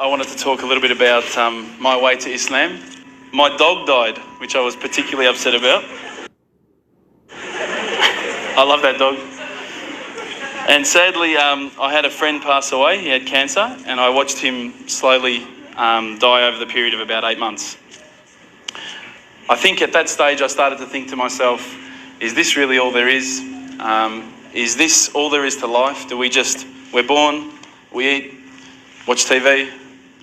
I wanted to talk a little bit about my way to Islam. My dog died, which I was particularly upset about. I love that dog. And sadly, I had a friend pass away. He had cancer, and I watched him slowly die over the period of about 8 months. I think at that stage I started to think to myself, is this really all there is? Is this all there is to life? We're born, we eat, watch TV,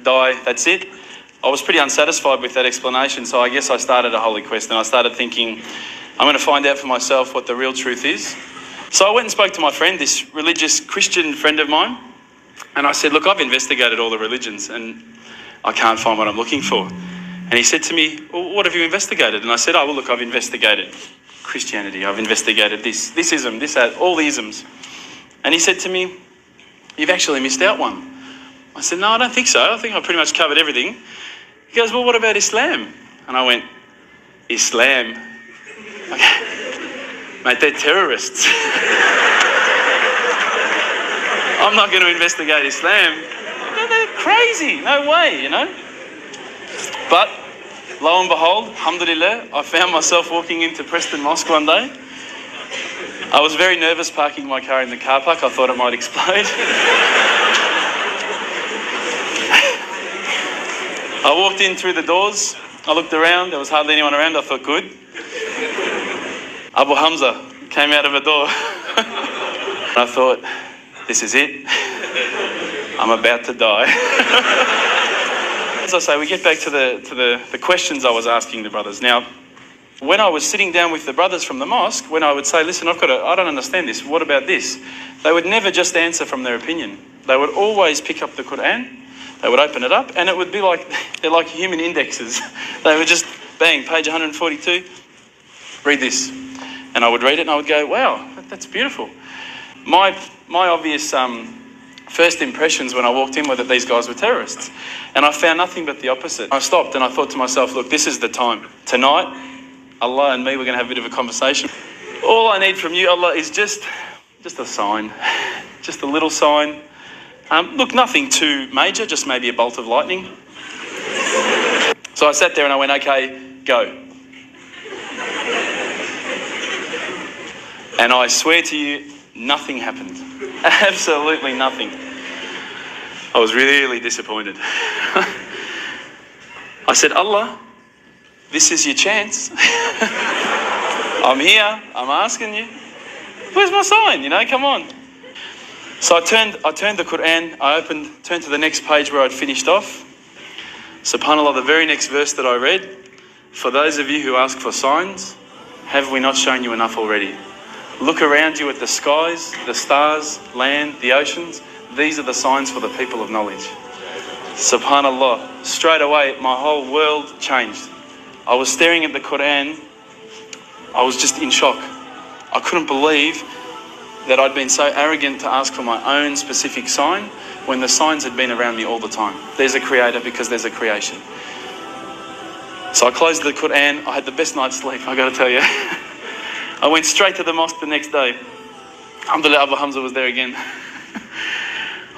die, that's it? I was pretty unsatisfied with that explanation, so I guess I started a holy quest, and I started thinking, I'm going to find out for myself what the real truth is. So I went and spoke to my friend, this religious Christian friend of mine, and I said, look, I've investigated all the religions and I can't find what I'm looking for. And he said to me, well, what have you investigated? And I said, oh, well, look, I've investigated Christianity, I've investigated this ism, this, that, all the isms. And he said to me, you've actually missed out one. I said, no, I don't think so. I think I pretty much covered everything. He goes, well, what about Islam? And I went, Islam? Mate, they're terrorists. I'm not going to investigate Islam. They're crazy. No way, you know. But lo and behold, alhamdulillah, I found myself walking into Preston Mosque one day. I was very nervous parking my car in the car park. I thought it might explode. I walked in through the doors. I looked around. There was hardly anyone around. I thought, good. Abu Hamza came out of a door. I thought, this is it. I'm about to die. As I say, we get back to the questions I was asking the brothers. Now, when I was sitting down with the brothers from the mosque, when I would say, listen, I don't understand this. What about this? They would never just answer from their opinion. They would always pick up the Quran. They would open it up, and it would be like, they're like human indexes. They would just, bang, page 142, read this. And I would read it and I would go, wow, that's beautiful. My obvious first impressions when I walked in were that these guys were terrorists. And I found nothing but the opposite. I stopped and I thought to myself, look, this is the time. Tonight, Allah and me, we're going to have a bit of a conversation. All I need from you, Allah, is just a sign. Just a little sign. Look, nothing too major, just maybe a bolt of lightning. So I sat there and I went, okay, go. And I swear to you, nothing happened. Absolutely nothing. I was really disappointed. I said, Allah, this is your chance. I'm here, I'm asking you. Where's my sign? You know, come on. So I turned the Quran, turned to the next page where I'd finished off. SubhanAllah, the very next verse that I read, for those of you who ask for signs, have we not shown you enough already? Look around you at the skies, the stars, land, the oceans. These are the signs for the people of knowledge. SubhanAllah, straight away my whole world changed. I was staring at the Quran, I was just in shock. I couldn't believe that I'd been so arrogant to ask for my own specific sign when the signs had been around me all the time. There's a creator because there's a creation. So I closed the Quran. I had the best night's sleep, I got to tell you. I went straight to the mosque the next day. Alhamdulillah, Abu Hamza was there again.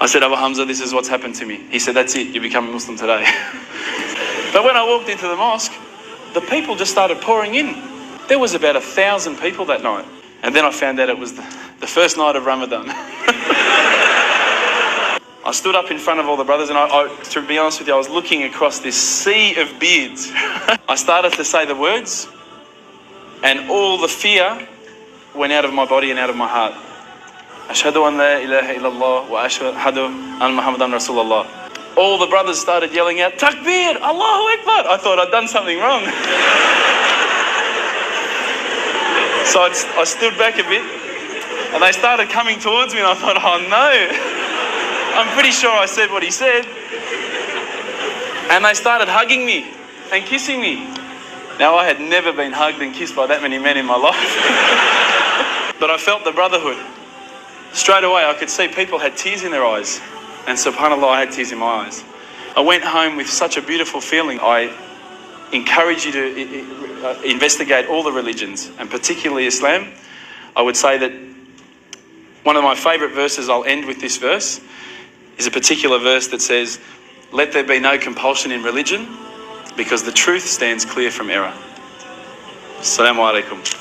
I said, Abu Hamza, this is what's happened to me. He said, that's it, you become a Muslim today. But when I walked into the mosque, the people just started pouring in. There was about 1,000 people that night. And then I found out it was the first night of Ramadan. I stood up in front of all the brothers and to be honest with you, I was looking across this sea of beards. I started to say the words and all the fear went out of my body and out of my heart. Ashhadu an la ilaha illallah wa ashhadu an Muhammadan Rasulullah. All the brothers started yelling out, Takbir, Allahu Akbar. I thought I'd done something wrong. So I stood back a bit and they started coming towards me and I thought, oh no, I'm pretty sure I said what he said. And they started hugging me and kissing me. Now I had never been hugged and kissed by that many men in my life. But I felt the brotherhood. Straight away I could see people had tears in their eyes. And subhanAllah, I had tears in my eyes. I went home with such a beautiful feeling. I encourage you to investigate all the religions, and particularly Islam. I would say that one of my favourite verses, I'll end with this verse, is a particular verse that says, let there be no compulsion in religion, because the truth stands clear from error. Assalamu alaikum.